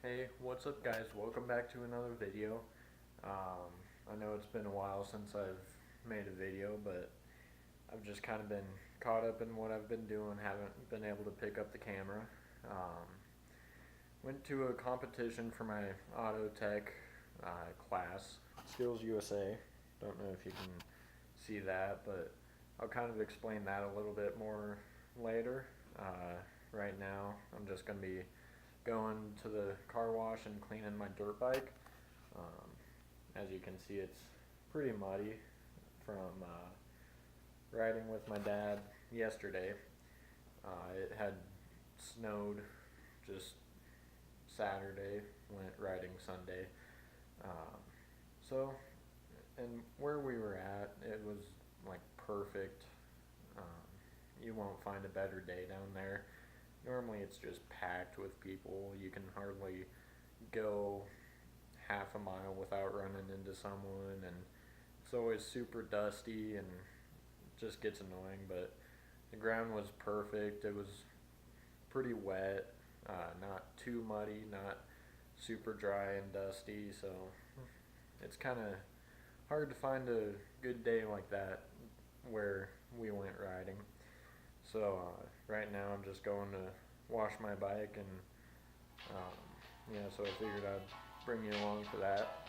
Hey, what's up guys? Welcome back to another video. I know it's been a while since I've made a video, but I've just kind of been caught up in what I've been doing, haven't been able to pick up the camera. Um, Went to a competition for my auto tech class, Skills USA. Don't know if you can see that, but I'll kind of explain that a little bit more later. Right now, I'm just going to be going to the car wash and cleaning my dirt bike. Um, as you can see, it's pretty muddy from riding with my dad yesterday. It had snowed just Saturday, went riding Sunday. Um, so, and where we were at, it was like perfect. Um, you won't find a better day down there. Normally it's just packed with people. You can hardly go half a mile without running into someone, and it's always super dusty and it just gets annoying. But the ground was perfect. It was pretty wet, not too muddy, not super dry and dusty. So it's kind of hard to find a good day like that where we went riding. So right now I'm just going to wash my bike, and so I figured I'd bring you along for that.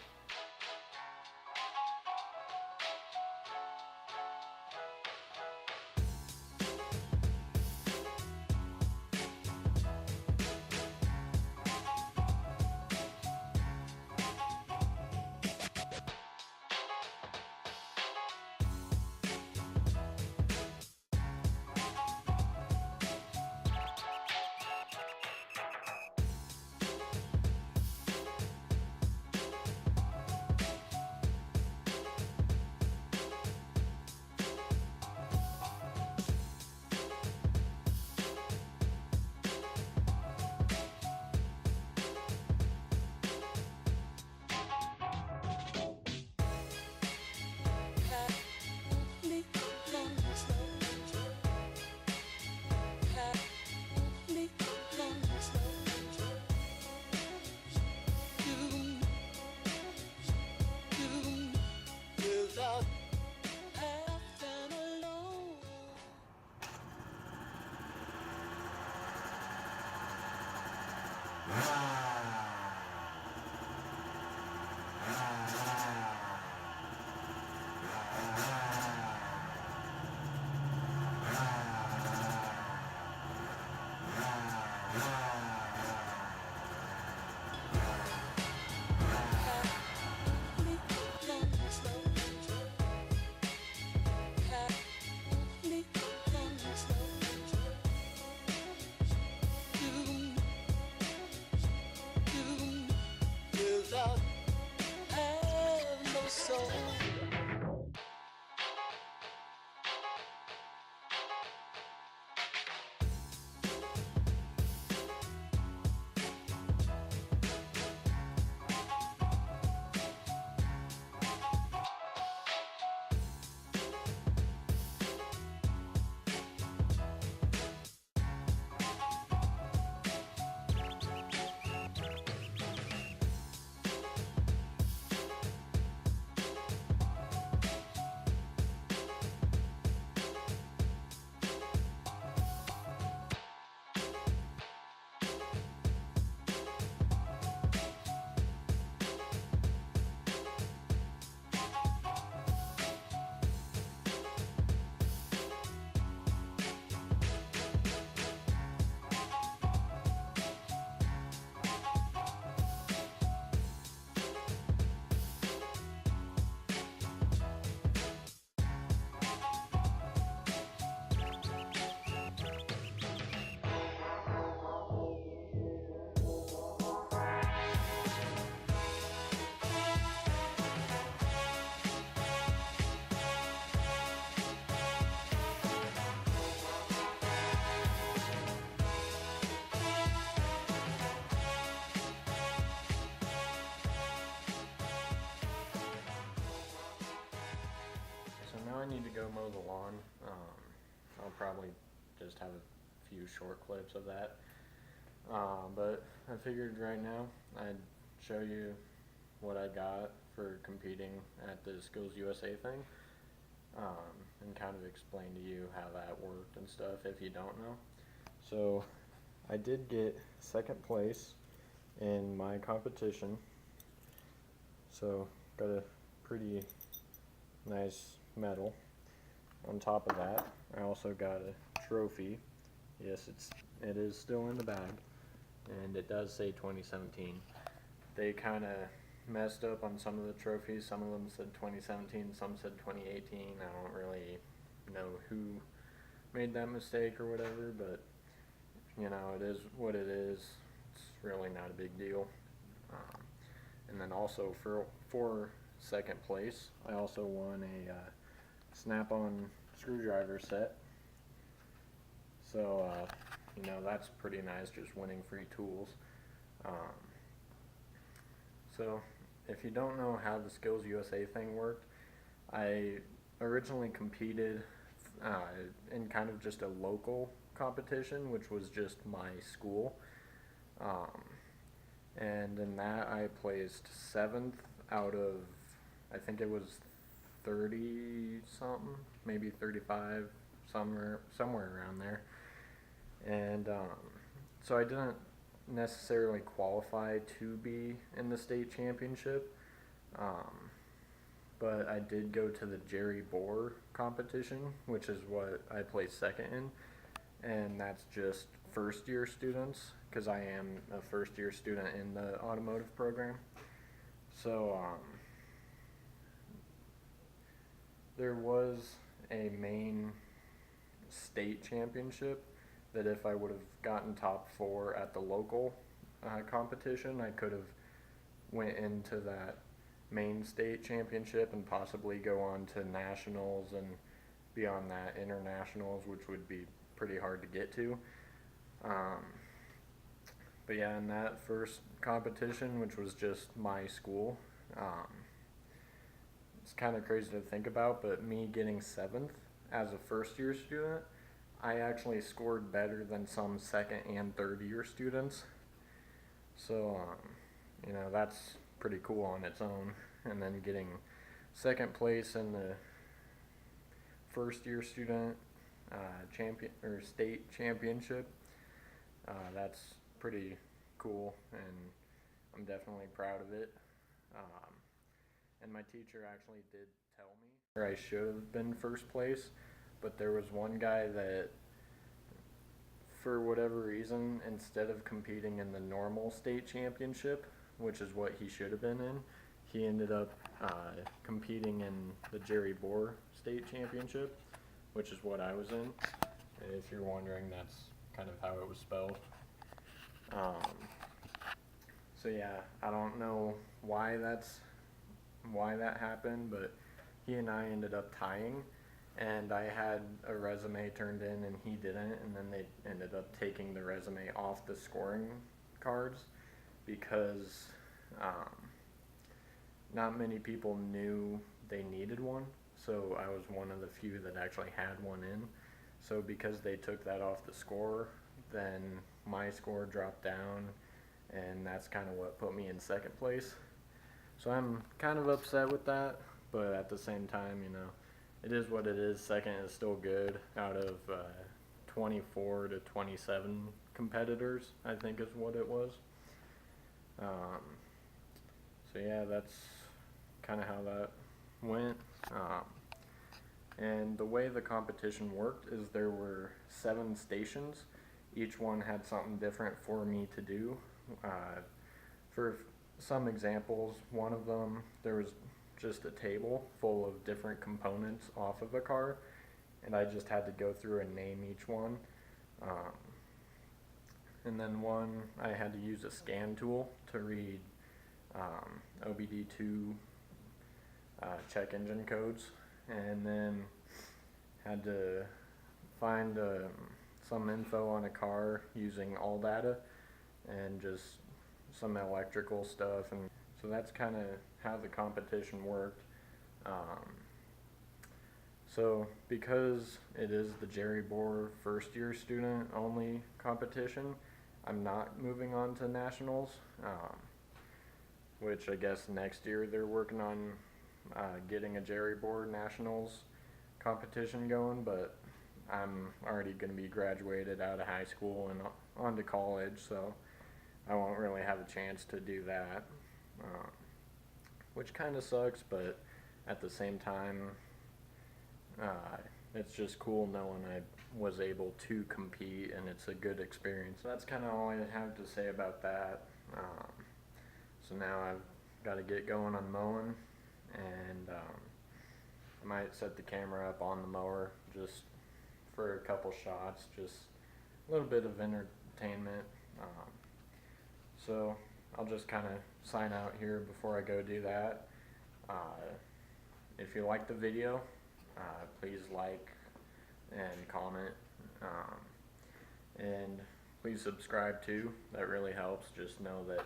So now I need to go mow the lawn. I'll probably just have a few short clips of that. But I figured right now I'd show you what I got for competing at the Skills USA thing, and kind of explain to you how that worked and stuff if you don't know. So I did get second place in my competition, so got a pretty nice medal. On top of that, I also got a trophy. Yes, it is still in the bag, and it does say 2017. They kind of messed up on some of the trophies. Some of them said 2017, some said 2018. I don't really know who made that mistake or whatever, but you know, it is what it is. It's really not a big deal. Um, and then also for second place, I also won a Snap-on screwdriver set. So you know, that's pretty nice, just winning free tools. Um, so if you don't know how the Skills USA thing worked, I originally competed in kind of just a local competition, which was just my school. Um, and in that, I placed seventh out of, I think it was 30 something, maybe 35, somewhere around there. And so I didn't necessarily qualify to be in the state championship, um, but I did go to the Jerry Bohr competition, which is what I placed second in, and that's just first year students because I am a first year student in the automotive program. So there was a main state championship that if I would have gotten top 4 at the local competition, I could have went into that main state championship and possibly go on to nationals and beyond that internationals, which would be pretty hard to get to. Um, but yeah, in that first competition, which was just my school, it's kind of crazy to think about, but me getting 7th as a first year student, I actually scored better than some second and third year students. So, you know, that's pretty cool on its own. And then getting second place in the first year student champion or state championship, that's pretty cool, and I'm definitely proud of it. Um, and my teacher actually did tell me I should have been first place, but there was one guy that, for whatever reason, instead of competing in the normal state championship, which is what he should have been in, he ended up competing in the Jerry Bohr state championship, which is what I was in. And if you're wondering, that's kind of how it was spelled. So yeah, I don't know why that happened, but he and I ended up tying, and I had a resume turned in and he didn't, and then they ended up taking the resume off the scoring cards because not many people knew they needed one, so I was one of the few that actually had one in. So because they took that off the score, then my score dropped down, and that's kind of what put me in second place. So I'm kind of upset with that, but at the same time, you know, it is what it is. Second is still good out of 24 to 27 competitors, I think is what it was. So yeah, that's kind of how that went. And the way the competition worked is there were 7 stations. Each one had something different for me to do. For some examples, one of them, there was just a table full of different components off of a car, and I just had to go through and name each one. And then one, I had to use a scan tool to read OBD2 check engine codes, and then had to find some info on a car using ALLDATA and just some electrical stuff. And so that's kind of how the competition worked. So because it is the Jerry Bohr first year student only competition, I'm not moving on to nationals, which I guess next year they're working on getting a jerry board nationals competition going, but I'm already going to be graduated out of high school and on to college, so I won't really have a chance to do that, which kind of sucks, but at the same time, it's just cool knowing I was able to compete, and it's a good experience. That's kind of all I have to say about that. So now I've got to get going on mowing, and I might set the camera up on the mower just for a couple shots, just a little bit of entertainment. So I'll just kind of sign out here before I go do that. If you like the video, please like and comment, and please subscribe too. That really helps. Just know that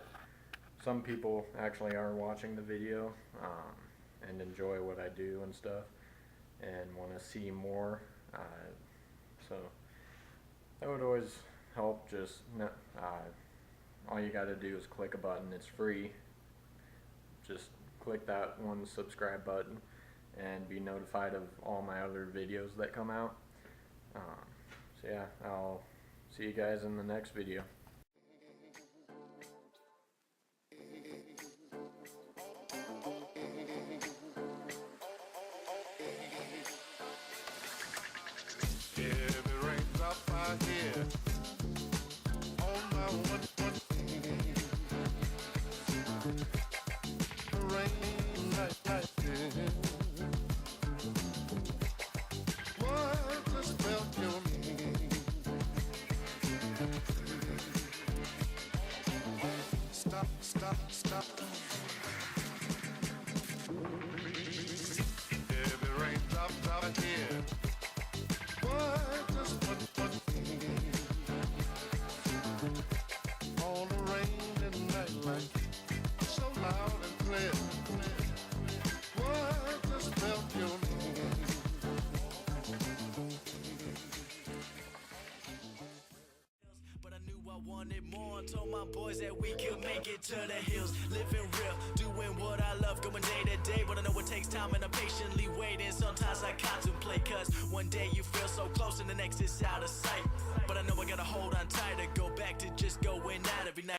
some people actually are watching the video and enjoy what I do and stuff and want to see more, so that would always help. Just all you got to do is click a button. It's free. Just click that one subscribe button and be notified of all my other videos that come out. So yeah, I'll see you guys in the next video. Stop. Heavy rain drop here. What just what? All the rain and night light, so loud and clear. What just felt your But I knew I wanted more. Told my boys that we could make it to the hills. Living real, doing what I love, going day to day. But I know it takes time and I'm patiently waiting. Sometimes I contemplate, cause one day you feel so close and the next is out of sight. But I know I gotta hold on tight to go back to just going out every night.